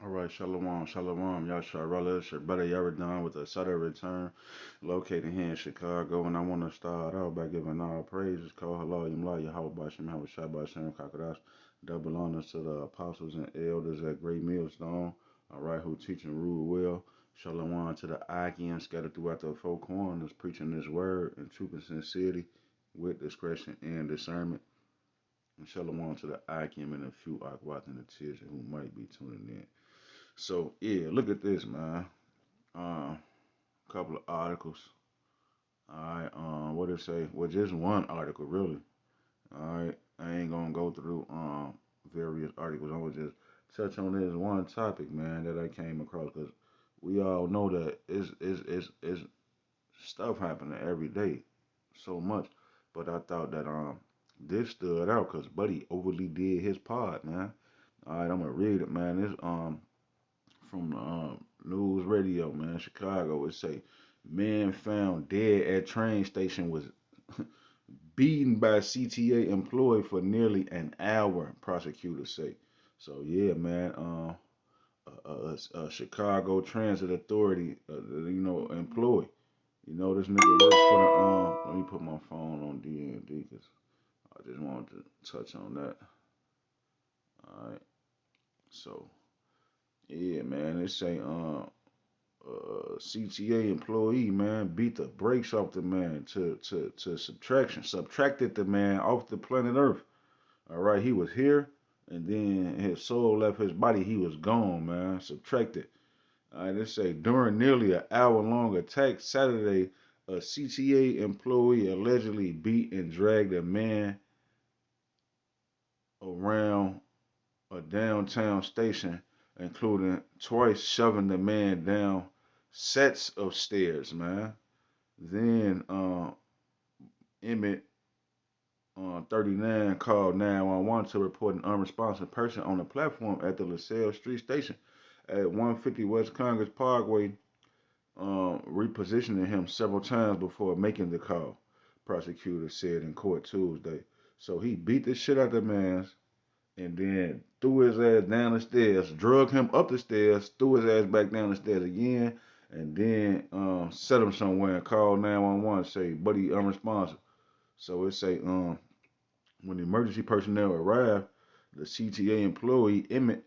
All right, shalom, shalom, Yashar Relish, your brother Yaradon with a Sutter return, located here in Chicago. And I want to start out by giving all praises, Call Halal, Yamla, Yahweh Bashim, Howard Shabbat, Shem, Kakadash, double honors to the apostles and elders at Great Millstone, all right, who teach and rule well. Shalom to the Akim scattered throughout the four corners, preaching this word in truth and sincerity with discretion and discernment. And shalom to the Akim and a few Akwat and the children who might be tuning in. So yeah, look at this, man. A couple of articles. All right. What it say? Well, just one article, really. All right. I ain't gonna go through various articles. I'm gonna just touch on this one topic, man, that I came across because we all know that it's stuff happening every day, so much. But I thought that this stood out because Buddy overly did his part, man. All right, I'm gonna read it, man. This from news radio, man, Chicago. It say man found dead at train station was beaten by CTA employee for nearly an hour. Prosecutors say. So yeah, man. Chicago Transit Authority, employee. You know this nigga works for the. Let me put my phone on DND because I just wanted to touch on that. All right. So yeah, man. They say CTA employee, man, beat the brakes off the man to subtracted the man off the planet Earth. All right, he was here, and then his soul left his body. He was gone, man, subtracted. All right, they say during nearly an hour-long attack Saturday, a CTA employee allegedly beat and dragged a man around a downtown station, including twice shoving the man down sets of stairs, man. Then Emmett 39 called 911 to report an unresponsive person on the platform at the LaSalle Street Station at 150 West Congress Parkway, repositioning him several times before making the call, prosecutors said in court Tuesday. So he beat the shit out of the man and then threw his ass down the stairs, drug him up the stairs, threw his ass back down the stairs again, and then set him somewhere and called 911, say, buddy, unresponsive. So it say, when the emergency personnel arrived, the CTA employee, Emmett,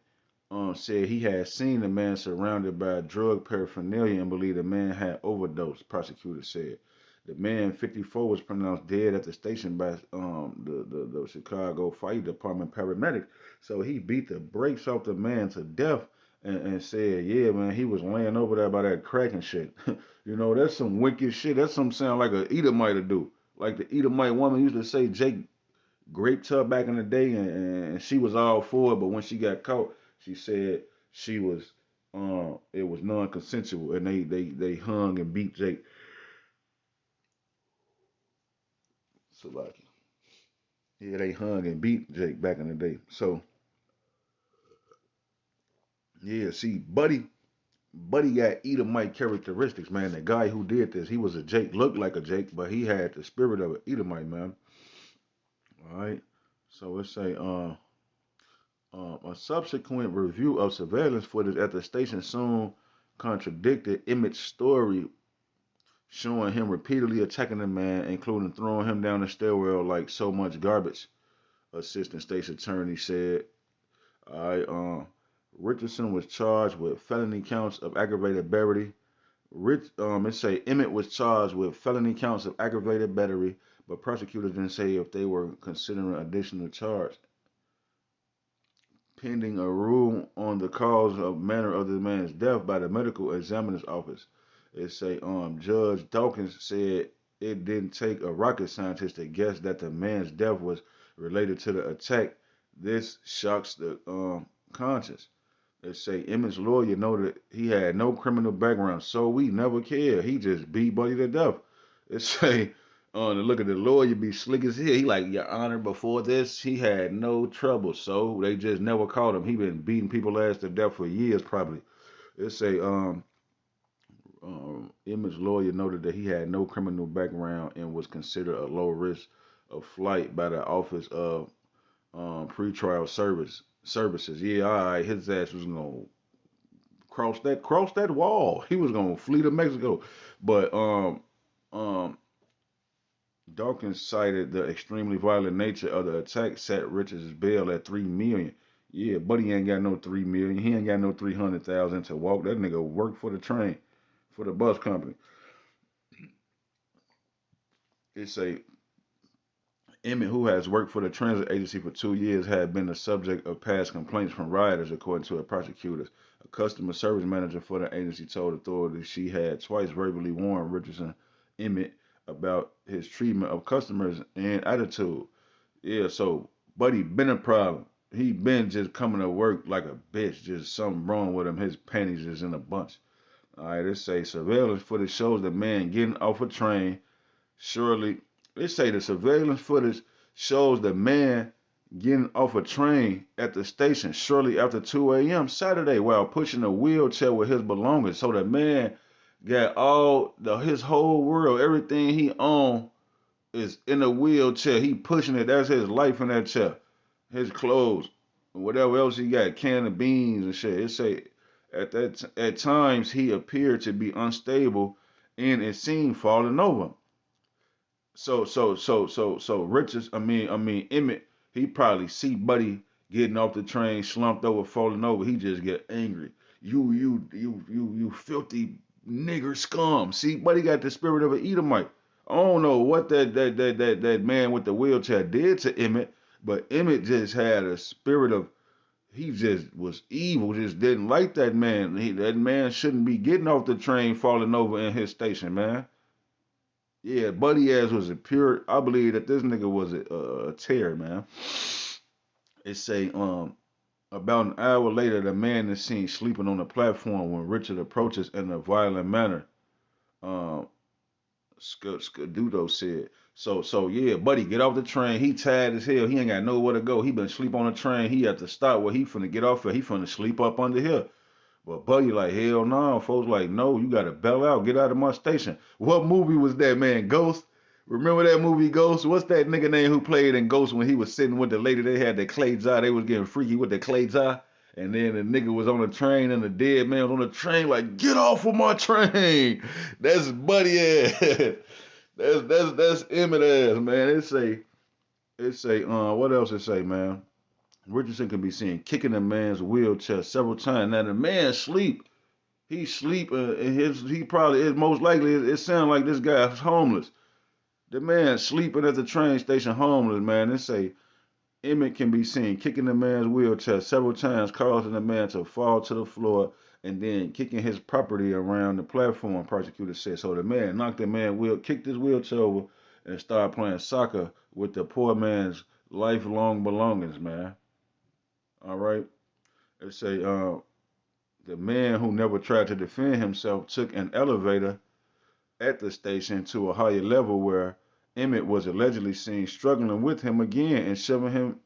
said he had seen the man surrounded by drug paraphernalia and believed the man had overdosed, prosecutors said. The man, 54, was pronounced dead at the station by the Chicago Fire Department paramedics. So he beat the brakes off the man to death and said, yeah, man, he was laying over there by that crack and shit. That's some wicked shit. That's some sound like a Edomite to do. Like the Edomite woman used to say Jake raped her back in the day, and she was all for it, but when she got caught, she said she was it was non-consensual, and they hung and beat Jake Salaki. Yeah, they hung and beat Jake back in the day. So yeah, see, Buddy got Edomite characteristics, man. The guy who did this, he was a Jake, looked like a Jake, but he had the spirit of an Edomite, man. All right. So let's say a subsequent review of surveillance footage at the station soon contradicted Emmett's story, showing him repeatedly attacking the man, including throwing him down the stairwell like so much garbage. Assistant State's attorney said, "All right, Richardson was charged with felony counts of aggravated battery. It say Emmett was charged with felony counts of aggravated battery, but prosecutors didn't say if they were considering additional charge. Pending a rule on the cause of manner of the man's death by the medical examiner's office. It say Judge Dawkins said it didn't take a rocket scientist to guess that the man's death was related to the attack. This shocks the conscience. They say Emmett's lawyer noted he had no criminal background, so we never cared. He just beat Buddy to death. It say to look at the lawyer be slick as hell. He like, Your Honor, before this, he had no trouble, so they just never caught him. He been beating people ass to death for years, probably. It say Emmett's lawyer noted that he had no criminal background and was considered a low risk of flight by the Office of Pretrial Services. Yeah, all right, his ass was gonna cross that wall. He was gonna flee to Mexico. But um Dawkins cited the extremely violent nature of the attack, set Richards' bail at 3 million. Yeah, but he ain't got no 3 million. He ain't got no 300,000 to walk. That nigga work for the train, for the bus company. It say Emmett, who has worked for the transit agency for 2 years, had been the subject of past complaints from rioters, according to a prosecutor. A customer service manager for the agency told authorities she had twice verbally warned Richardson Emmett about his treatment of customers and attitude. Yeah, so Buddy been a problem. He been just coming to work like a bitch, just something wrong with him. His panties is in a bunch. All right, it say surveillance footage shows the man getting off a train. Surely, they say the surveillance footage shows the man getting off a train at the station shortly after 2 a.m. Saturday while pushing a wheelchair with his belongings. So the man got his whole world, everything he owned is in a wheelchair. He pushing it. That's his life in that chair. His clothes, whatever else he got, can of beans and shit. It say at times he appeared to be unstable and it seemed falling over. So Richards, I mean Emmett, he probably see Buddy getting off the train, slumped over, falling over. He just get angry. You filthy nigger scum. See, Buddy got the spirit of an Edomite. I don't know what that man with the wheelchair did to Emmett, but Emmett just had a spirit of he just was evil, just didn't like that man. That man shouldn't be getting off the train, falling over in his station, man. Yeah, Buddy ass was a pure. I believe that this nigga was a tear, man. It say about an hour later, the man is seen sleeping on the platform when Richard approaches in a violent manner. Um, Scadudo said. So yeah, Buddy, get off the train. He tired as hell. He ain't got nowhere to go. He been sleep on the train. He at the stop where he finna get off. He finna sleep up under here. But Buddy like, hell no. Folks like, no, you gotta bail out. Get out of my station. What movie was that, man? Ghost? Remember that movie Ghost? What's that nigga name who played in Ghost when he was sitting with the lady? They had the clay jar. They was getting freaky with the clay jar. And then the nigga was on the train and the dead man was on the train like, get off of my train. That's Buddy ass. That's Emmett ass, man. It say what else it say, man? Richardson can be seen kicking a man's wheelchair several times. Now the man sleep. He sleep. He probably is most likely. It sounds like this guy's homeless. The man sleeping at the train station, homeless. Man, they say Emmett can be seen kicking the man's wheelchair several times, causing the man to fall to the floor and then kicking his property around the platform. Prosecutor said so. The man knocked the man kicked his wheelchair over, and started playing soccer with the poor man's lifelong belongings. Man, all right. They say the man who never tried to defend himself took an elevator at the station to a higher level where Emmett was allegedly seen struggling with him again and shoving him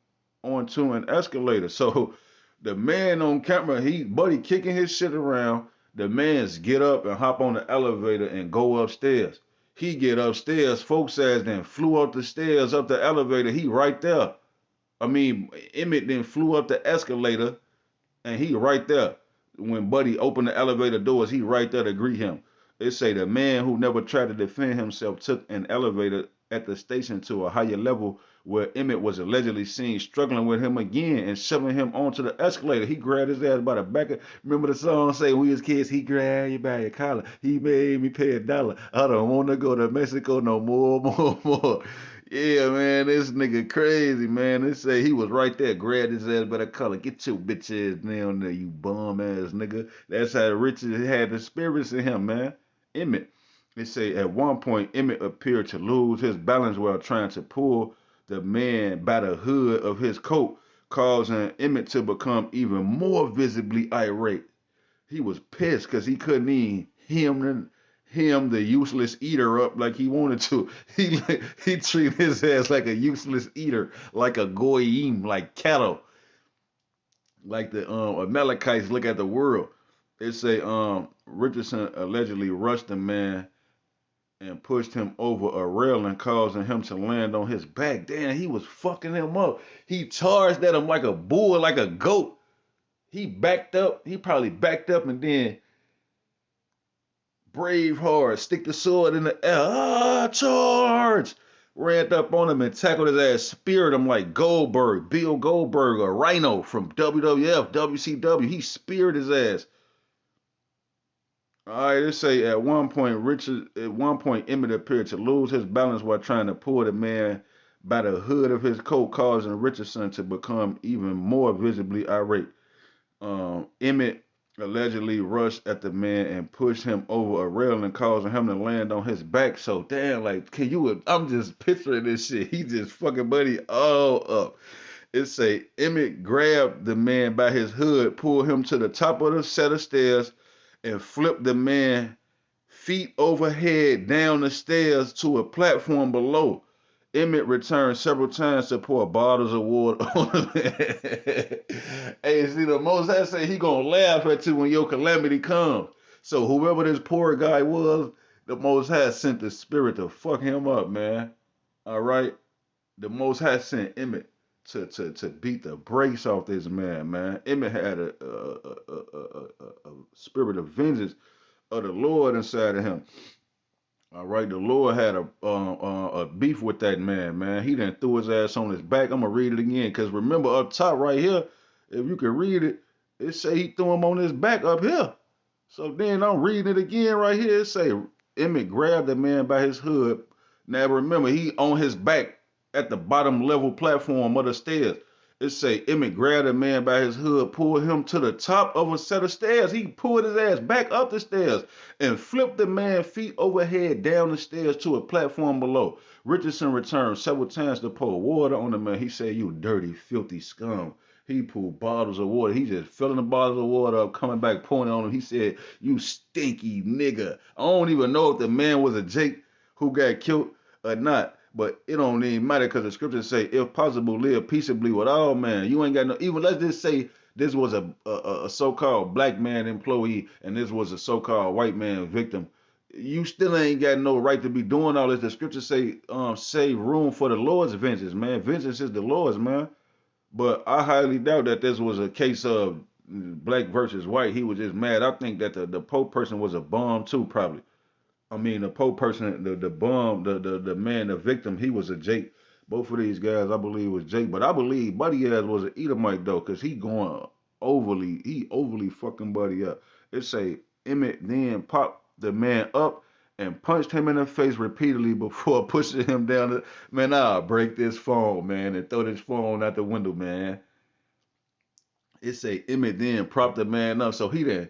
onto an escalator. So the man on camera, Buddy kicking his shit around. The man's get up and hop on the elevator and go upstairs. He get upstairs, folks ass then flew up the stairs, up the elevator. He right there. I mean, Emmett then flew up the escalator and he right there. When Buddy opened the elevator doors, he right there to greet him. It say the man who never tried to defend himself took an elevator at the station to a higher level where Emmett was allegedly seen struggling with him again and shoving him onto the escalator. He grabbed his ass by the back of, remember the song say we was kids, he grabbed you by your collar. He made me pay $1. I don't want to go to Mexico no more. Yeah, man, this nigga crazy, man. They say he was right there, grabbed his ass by the collar. Get your bitch ass down there, you bum ass nigga. That's how Richard had the spirits in him, man. Emmett. They say at one point Emmett appeared to lose his balance while trying to pull the man by the hood of his coat, causing Emmett to become even more visibly irate. He was pissed because he couldn't even him the useless eater up like he wanted to. He treated his ass like a useless eater, like a goyim, like cattle, like the Amalekites look at the world. They say Richardson allegedly rushed the man and pushed him over a railing, causing him to land on his back. Damn, he was fucking him up. He charged at him like a bull, like a goat. He backed up. He probably backed up and then brave hard, stick the sword in the air. Charge! Ran up on him and tackled his ass, speared him like Goldberg, Bill Goldberg, or Rhino from WWF, WCW. He speared his ass. All right, let's say at one point, Emmett appeared to lose his balance while trying to pull the man by the hood of his coat, causing Richardson to become even more visibly irate. Emmett allegedly rushed at the man and pushed him over a railing, causing him to land on his back. So damn, like, can you? I'm just picturing this shit. He just fucking buddy all up. It say Emmett grabbed the man by his hood, pulled him to the top of the set of stairs, and flipped the man feet overhead down the stairs to a platform below. Emmett returned several times to pour bottles of water on him. Hey, see, the Most High say he gonna laugh at you when your calamity comes. So whoever this poor guy was, the Most High sent the spirit to fuck him up, man. All right, the Most High sent Emmett to beat the brakes off this man, man. Emmett had a spirit of vengeance of the Lord inside of him. All right, the Lord had a beef with that man, man. He done threw his ass on his back. I'm gonna read it again, cause remember up top right here, if you can read it, it say he threw him on his back up here. So then I'm reading it again right here. It say Emmett grabbed the man by his hood. Now remember, he on his back at the bottom level platform of the stairs. It say Emmett grabbed the man by his hood, pulled him to the top of a set of stairs. He pulled his ass back up the stairs and flipped the man feet overhead down the stairs to a platform below. Richardson returned several times to pour water on the man. He said, "You dirty, filthy scum." He pulled bottles of water. He just filling the bottles of water up, coming back, pouring on him. He said, "You stinky nigga." I don't even know if the man was a Jake who got killed or not. But it don't even matter because the scriptures say, if possible, live peaceably with all men. You ain't got no, even let's just say this was a so-called black man employee and this was a so-called white man victim. You still ain't got no right to be doing all this. The scriptures say, save room for the Lord's vengeance, man. Vengeance is the Lord's, man. But I highly doubt that this was a case of black versus white. He was just mad. I think that the Pope person was a bum too, probably. I mean, the Pope person, the bum, the man, the victim, he was a Jake. Both of these guys, I believe, was Jake. But I believe Buddy ass was an Edomite though, cause he overly fucking Buddy up. It say Emmett then popped the man up and punched him in the face repeatedly before pushing him down. Man, I'll break this phone, man, and throw this phone out the window, man. It say Emmett then propped the man up, so he then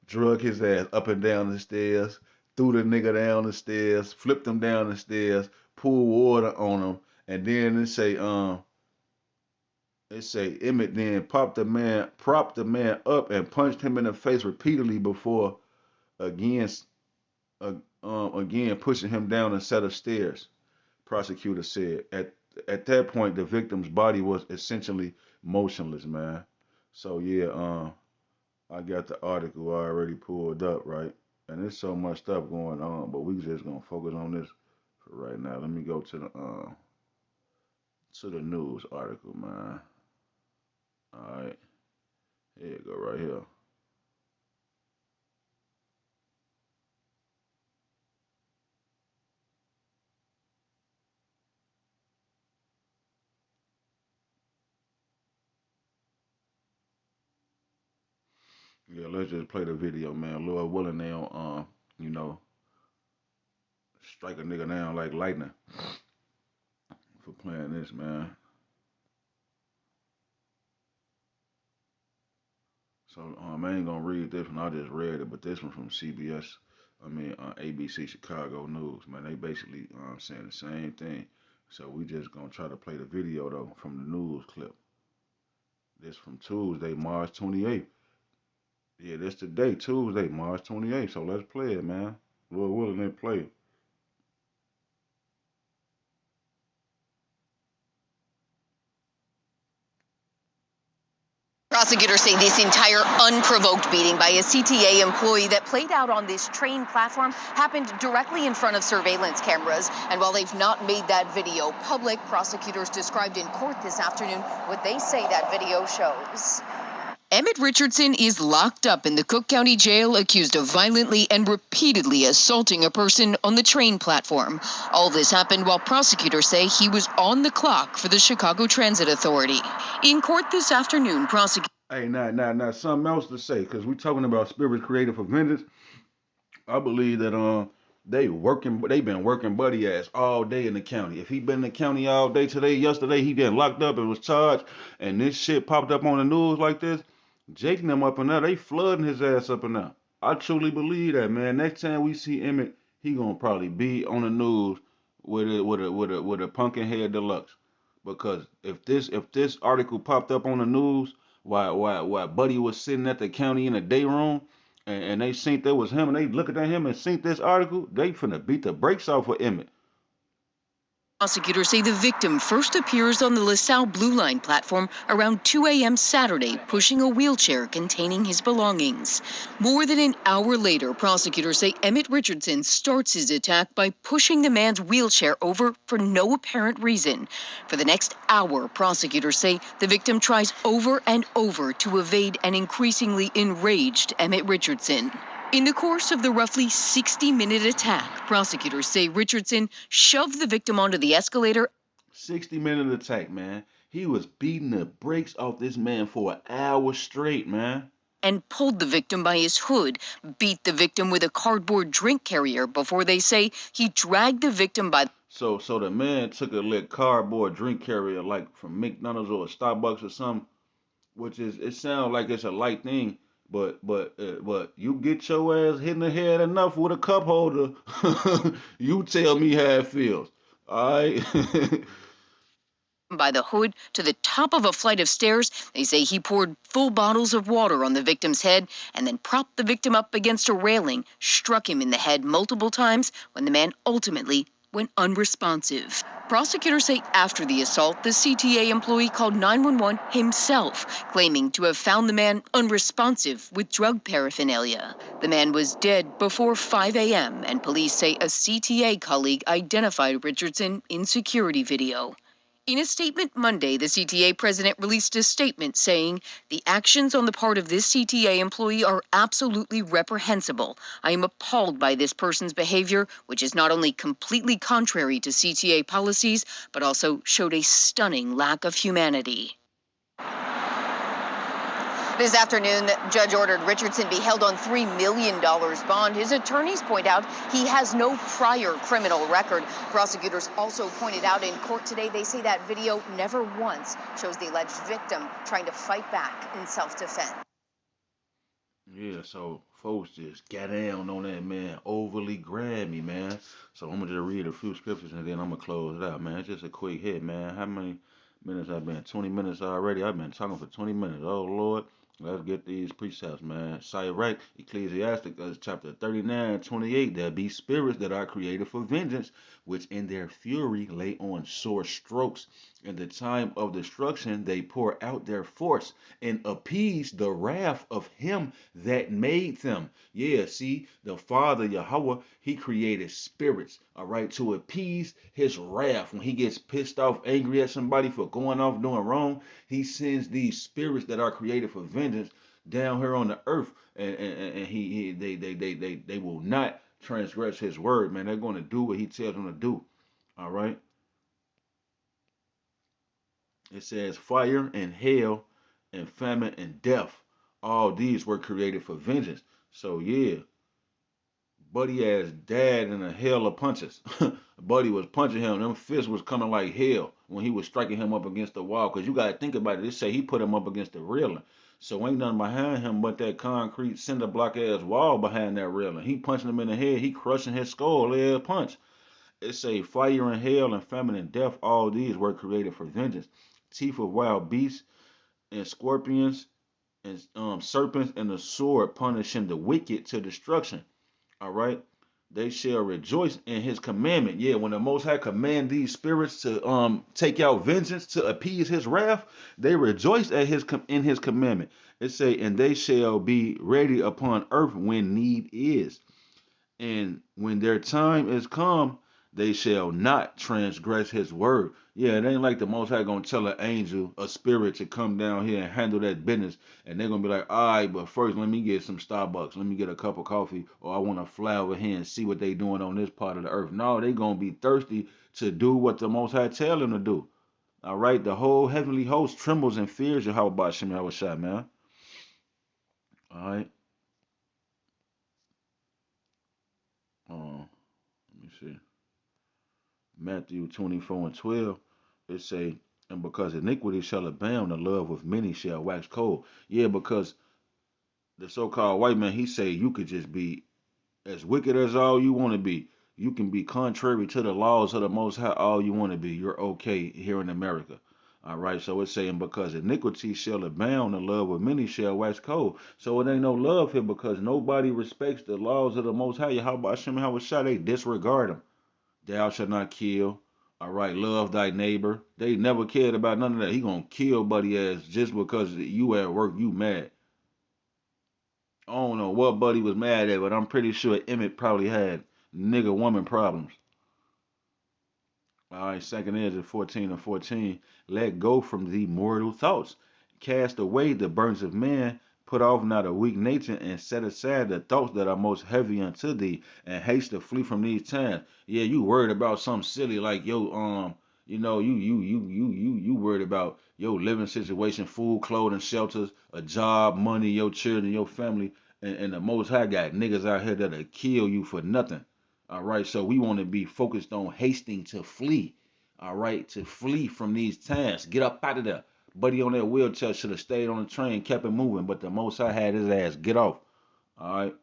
drug his ass up and down the stairs, threw the nigga down the stairs, flipped him down the stairs, poured water on him, and then it say Emmett then propped the man up and punched him in the face repeatedly before again again pushing him down a set of stairs. Prosecutor said at that point the victim's body was essentially motionless, man. So yeah, I got the article already pulled up, right? And there's so much stuff going on, but we just gonna focus on this for right now. Let me go to the news article, man. All right, here you go, right here. Yeah, let's just play the video, man. Lord willing, they don't, you know, strike a nigga down like lightning for playing this, man. So I ain't gonna read this one. I just read it, but this one from CBS. I mean ABC Chicago News. Man, they basically saying the same thing. So we just gonna try to play the video though from the news clip. This from Tuesday, March 28th. Yeah, this today, Tuesday, March 28th. So let's play it, man. Lord willing, they play it. Prosecutors say this entire unprovoked beating by a CTA employee that played out on this train platform happened directly in front of surveillance cameras. And while they've not made that video public, prosecutors described in court this afternoon what they say that video shows. Emmett Richardson is locked up in the Cook County Jail, accused of violently and repeatedly assaulting a person on the train platform. All this happened while prosecutors say he was on the clock for the Chicago Transit Authority. In court this afternoon, prosecutors... Hey, now, something else to say, because we talking about spirits created for vengeance. I believe that they've been working buddy ass all day in the county. If he been in the county all day today, yesterday, he getting locked up and was charged, and this shit popped up on the news like this, Jake and them up and there, they flooding his ass up and there. I truly believe that, man. Next time we see Emmett, he gonna probably be on the news with a pumpkin head deluxe. Because if this article popped up on the news while Buddy was sitting at the county in the day room, and they seen that was him, and they looking at him and seen this article, they finna beat the brakes off of Emmett. Prosecutors say the victim first appears on the LaSalle Blue Line platform around 2 a.m. Saturday, pushing a wheelchair containing his belongings. More than an hour later, prosecutors say Emmett Richardson starts his attack by pushing the man's wheelchair over for no apparent reason. For the next hour, prosecutors say the victim tries over and over to evade an increasingly enraged Emmett Richardson. In the course of the roughly 60-minute attack, prosecutors say Richardson shoved the victim onto the escalator. 60-minute attack, man. He was beating the brakes off this man for an hour straight, man. And pulled the victim by his hood, beat the victim with a cardboard drink carrier before they say he dragged the victim by... So the man took a little cardboard drink carrier like from McDonald's or Starbucks or something, which is, it sounds like it's a light thing. But you get your ass hit in the head enough with a cup holder, you tell me how it feels. All right. by the hood to the top of a flight of stairs. They say he poured full bottles of water on the victim's head and then propped the victim up against a railing, struck him in the head multiple times when the man ultimately went unresponsive. Prosecutors say after the assault, the CTA employee called 911 himself, claiming to have found the man unresponsive with drug paraphernalia. The man was dead before 5 a.m., and police say a CTA colleague identified Richardson in security video. In a statement Monday, the CTA president released a statement saying, "The actions on the part of this CTA employee are absolutely reprehensible. I am appalled by this person's behavior, which is not only completely contrary to CTA policies, but also showed a stunning lack of humanity." This afternoon, the judge ordered Richardson be held on $3 million bond. His attorneys point out he has no prior criminal record. Prosecutors also pointed out in court today, they say that video never once shows the alleged victim trying to fight back in self-defense. Yeah, so folks just got down on that man, overly grabby, man. So I'm gonna just read a few scriptures and then I'm gonna close it out, man. It's just a quick hit, man. How many minutes I've been? 20 minutes already. I've been talking for 20 minutes. Oh Lord. Let's get these precepts, man. Sirach, Ecclesiasticus chapter 39:28. There be spirits that are created for vengeance, which in their fury lay on sore strokes. In the time of destruction, they pour out their force and appease the wrath of him that made them. Yeah, see, the Father Yahweh, he created spirits, all right, to appease his wrath. When he gets pissed off, angry at somebody for going off doing wrong, he sends these spirits that are created for vengeance down here on the earth, and they will not transgress his word, man. They're going to do what he tells them to do, all right. It says fire and hail and famine and death. All these were created for vengeance. So yeah, Buddy ass died in a hail of punches. Buddy was punching him. Them fists was coming like hell when he was striking him up against the wall. Cause you gotta think about it. They say he put him up against the railing. So ain't nothing behind him but that concrete cinder block ass wall behind that railing. He punching him in the head. He crushing his skull every punch. It say fire and hail and famine and death. All these were created for vengeance. Teeth of wild beasts and scorpions and serpents and the sword punishing the wicked to destruction. All right. They shall rejoice in his commandment. Yeah, when the Most High command these spirits to take out vengeance to appease his wrath, they rejoice at in his commandment. It say, and they shall be ready upon earth when need is. And when their time is come, they shall not transgress his word. Yeah, it ain't like the Most High gonna tell an angel, a spirit, to come down here and handle that business, and they're gonna be like, all right, but first let me get some Starbucks, let me get a cup of coffee, or I want to fly over here and see what they doing on this part of the earth. No, they gonna be thirsty to do what the Most High tell them to do. All right, the whole heavenly host trembles and fears Yahweh Shem Yahushua, man. All right, let me see. Matthew 24:12, it say, and because iniquity shall abound, the love of many shall wax cold. Yeah, because the so-called white man, he say you could just be as wicked as all you want to be. You can be contrary to the laws of the Most High all you want to be. You're okay here in America. All right, so it's saying because iniquity shall abound, the love of many shall wax cold. So it ain't no love here because nobody respects the laws of the Most High. How about Hashem, how was shot? They disregard them. Thou shalt not kill. All right, love thy neighbor. They never cared about none of that. He gonna kill buddy ass just because you at work, you mad. I don't know what buddy was mad at, but I'm pretty sure Emmett probably had nigga woman problems. All right, second is at 14:14. Let go from thee mortal thoughts. Cast away the burdens of man. Put off not a weak nature and set aside the thoughts that are most heavy unto thee, and haste to flee from these times. Yeah, you worried about something silly like you worried about your living situation, food, clothing, shelters, a job, money, your children, your family, and the Most High got niggas out here that'll kill you for nothing. All right, so we want to be focused on hasting to flee. All right, to flee from these times. Get up out of there. Buddy on that wheelchair should have stayed on the train, kept it moving, but the Most High had his ass get off. All right,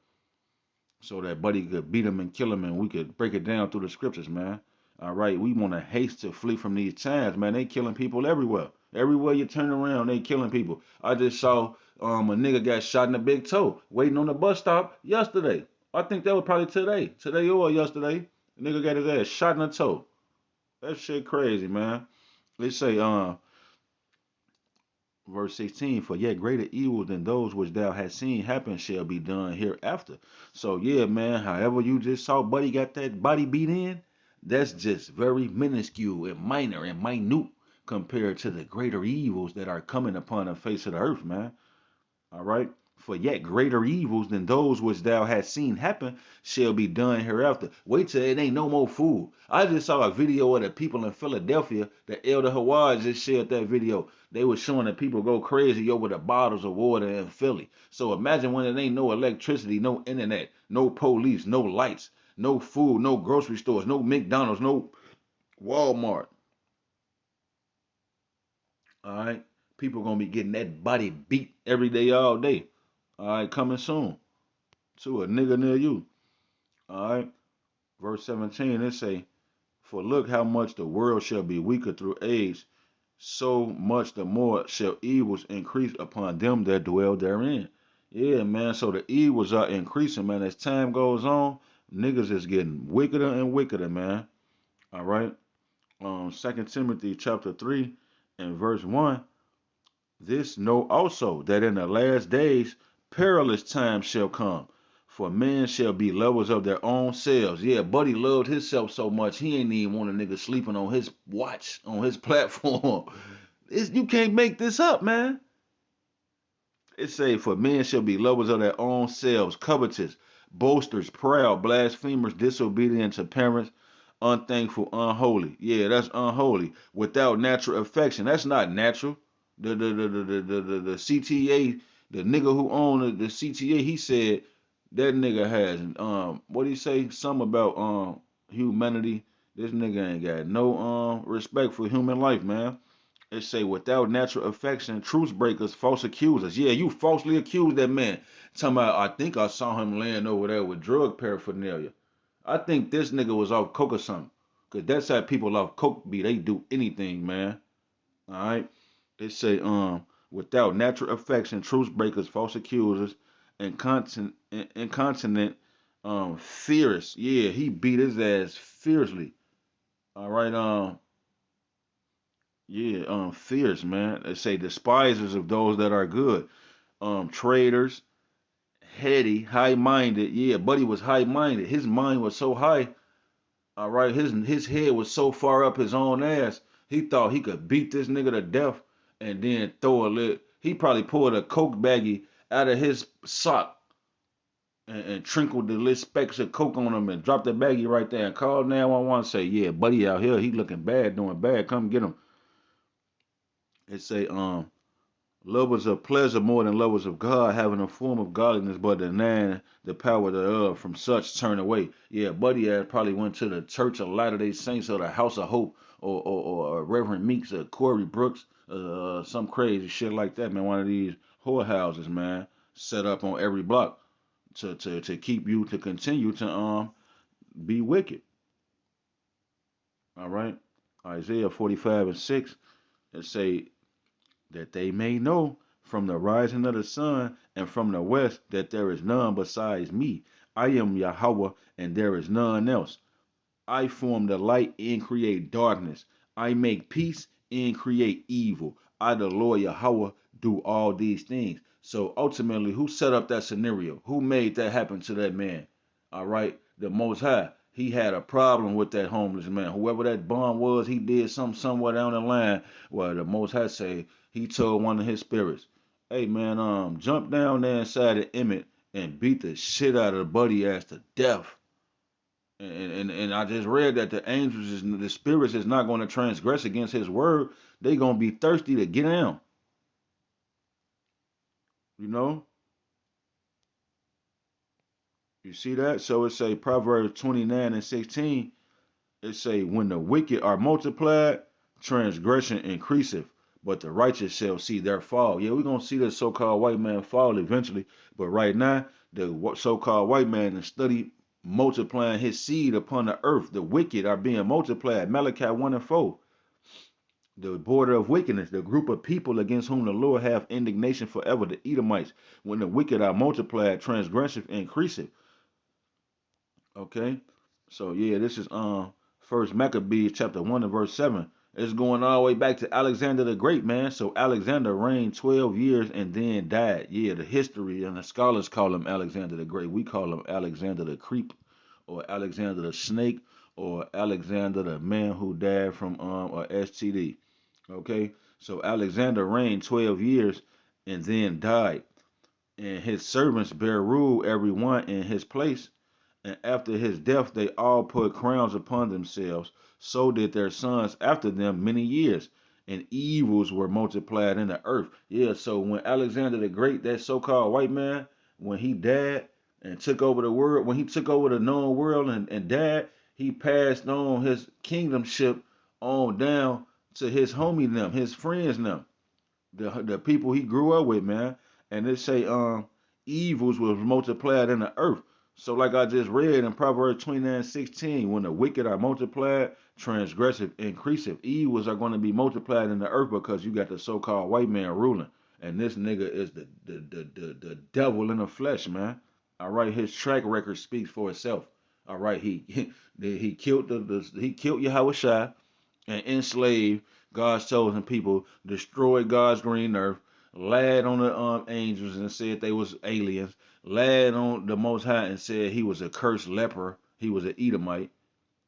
so that buddy could beat him and kill him, and we could break it down through the scriptures, man. All right, we want to haste to flee from these times, man. They killing people everywhere. Everywhere you turn around, they killing people. I just saw a nigga got shot in the big toe waiting on the bus stop yesterday. I think that was probably today or yesterday. The nigga got his ass shot in the toe. That shit crazy, man. They say, verse 16, for yet greater evil than those which thou hast seen happen shall be done hereafter. So yeah, man, however you just saw buddy got that body beat in, that's just very minuscule and minor and minute compared to the greater evils that are coming upon the face of the earth, man. All right. For yet greater evils than those which thou hast seen happen shall be done hereafter. Wait till it ain't no more food. I just saw a video of the people in Philadelphia. The Elder Hawaii just shared that video. They were showing that people go crazy over the bottles of water in Philly. So imagine when it ain't no electricity, no internet, no police, no lights, no food, no grocery stores, no McDonald's, no Walmart. All right. People gonna be getting that body beat every day, all day. All right, coming soon to a nigga near you. All right, verse 17, it say, for look how much the world shall be weaker through age, so much the more shall evils increase upon them that dwell therein. Yeah, man, so the evils are increasing, man. As time goes on, niggas is getting wickeder and wickeder, man. All right. 2 Timothy chapter 3 and verse 1. This know also that in the last days perilous times shall come. For men shall be lovers of their own selves. Yeah, buddy loved himself so much he ain't even want a nigga sleeping on his watch, on his platform. You can't make this up, man. It say, for men shall be lovers of their own selves, covetous, boasters, proud, blasphemers, disobedient to parents, unthankful, unholy. Yeah, that's unholy. Without natural affection. That's not natural. The CTA, the nigga who owned the CTA, he said that nigga has what do you say? Something about humanity. This nigga ain't got no respect for human life, man. It say without natural affection, truce breakers, false accusers. Yeah, you falsely accused that man. Talking about, I think I saw him laying over there with drug paraphernalia. I think this nigga was off coke or something. Cause that's how people off coke be. They do anything, man. All right. It say without natural affection, truce breakers, false accusers, incontinent, fierce. Yeah, he beat his ass fiercely. All right. Yeah, fierce, man. They say despisers of those that are good. Traitors, heady, high-minded. Yeah, buddy was high-minded. His mind was so high. All right, his head was so far up his own ass, he thought he could beat this nigga to death and then throw a lit. He probably pulled a coke baggie out of his sock and trickled the little specks of coke on him and dropped the baggie right there and called 911. Say, yeah, buddy out here, he looking bad, doing bad. Come get him. It say, lovers of pleasure more than lovers of God, having a form of godliness, but denying the power thereof. From such turn away. Yeah, buddy ass probably went to the Church of Latter-day Saints or the House of Hope or Reverend Meeks or Corey Brooks, some crazy shit like that, man. One of these whorehouses, man, set up on every block to keep you to continue to be wicked. All right. Isaiah 45:6, it say, that they may know from the rising of the sun and from the west that there is none besides me. I am Yahweh, and there is none else. I form the light and create darkness. I make peace and create evil. I, the Lord Yahweh, do all these things. So ultimately, who set up that scenario? Who made that happen to that man? All right, the Most High. He had a problem with that homeless man. Whoever that bum was, he did something somewhere down the line. Well, the Most High say he told one of his spirits, "Hey man, jump down there inside the Emmett and beat the shit out of the buddy ass to death." And I just read that the spirits is not going to transgress against his word. They gonna be thirsty to get down. You know, you see that? So it say Proverbs 29:16. It say, when the wicked are multiplied, transgression increaseth, but the righteous shall see their fall. Yeah, we're gonna see the so-called white man fall eventually, but right now the so-called white man is study multiplying his seed upon the earth. The wicked are being multiplied. Malachi 1:4. The border of wickedness, the group of people against whom the Lord hath indignation forever, the Edomites. When the wicked are multiplied, transgression increaseth. Okay, so yeah, this is First Maccabees chapter 1 and verse 7. It's going all the way back to Alexander the Great, man. So Alexander reigned 12 years and then died. Yeah, the history and the scholars call him Alexander the Great. We call him Alexander the Creep, or Alexander the Snake, or Alexander the man who died from a STD. Okay, so Alexander reigned 12 years and then died, and his servants bear rule every one in his place. And after his death, they all put crowns upon themselves. So did their sons after them many years. And evils were multiplied in the earth. Yeah, so when Alexander the Great, that so called white man, when he died and took over the world, when he took over the known world and died, he passed on his kingdomship on down to his homie them, his friends them, the people he grew up with, man. And they say evils was multiplied in the earth. So like I just read in Proverbs 29:16, when the wicked are multiplied, transgressive increaseth. Evils are going to be multiplied in the earth because you got the so-called white man ruling. And this nigga is the devil in the flesh, man. All right, his track record speaks for itself. All right, he killed he killed Yahweh and enslaved God's chosen people, destroyed God's green earth, lied on the angels and said they was aliens, lied on the Most High and said he was a cursed leper, he was an Edomite.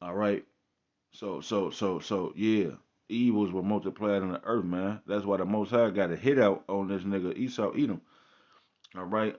All right, yeah, evils were multiplied on the earth, man. That's why the Most High got a hit out on this nigga Esau Edom. All right,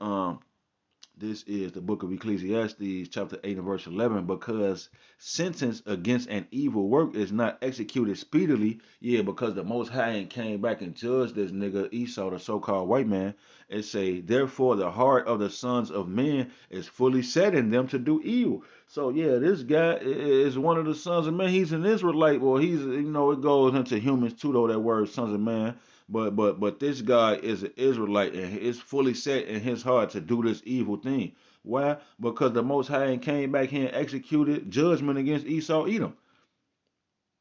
this is the book of Ecclesiastes, chapter 8 and verse 11. Because sentence against an evil work is not executed speedily, yeah, because the Most High ain't came back and judged this nigga Esau, the so-called white man. It say, therefore the heart of the sons of men is fully set in them to do evil. So yeah, this guy is one of the sons of men. He's an Israelite. Well, he's, it goes into humans too, though, that word sons of man. But this guy is an Israelite and is fully set in his heart to do this evil thing. Why? Because the Most High came back here and executed judgment against Esau Edom.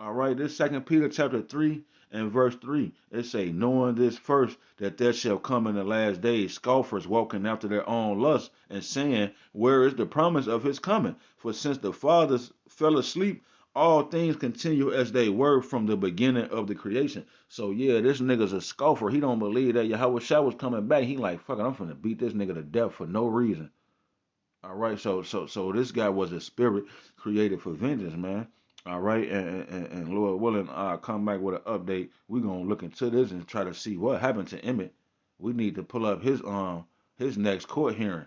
All right, this Second Peter chapter 3 and verse 3. It say, knowing this first, that there shall come in the last days scoffers walking after their own lusts and saying, where is the promise of his coming? For since the fathers fell asleep, all things continue as they were from the beginning of the creation. So yeah, this nigga's a scoffer. He don't believe that Yahweh Shah was coming back. He like, fuck it, I'm finna beat this nigga to death for no reason. All right, so this guy was a spirit created for vengeance, man. All right, and Lord willing, I come back with an update. We're gonna look into this and try to see what happened to Emmett. We need to pull up his next court hearing.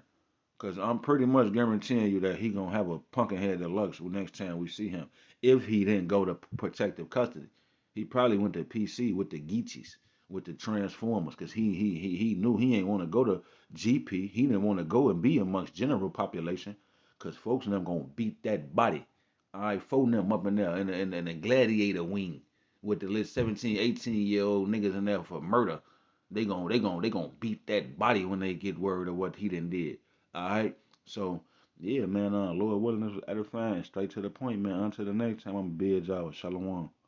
Cause I'm pretty much guaranteeing you that he gonna have a pumpkin head deluxe next time we see him. If he didn't go to protective custody, he probably went to PC with the Geechies, with the Transformers, cause he knew he ain't want to go to GP. He didn't want to go and be amongst general population, cause folks in them gonna beat that body. All right, folding them up in there in a gladiator wing with the little 17, 18-year old niggas in there for murder. They gonna beat that body when they get word of what he done did. All right. So yeah, man. Lord willing, this was edifying. Straight to the point, man. Until the next time, I'm gonna bid y'all. Shalom.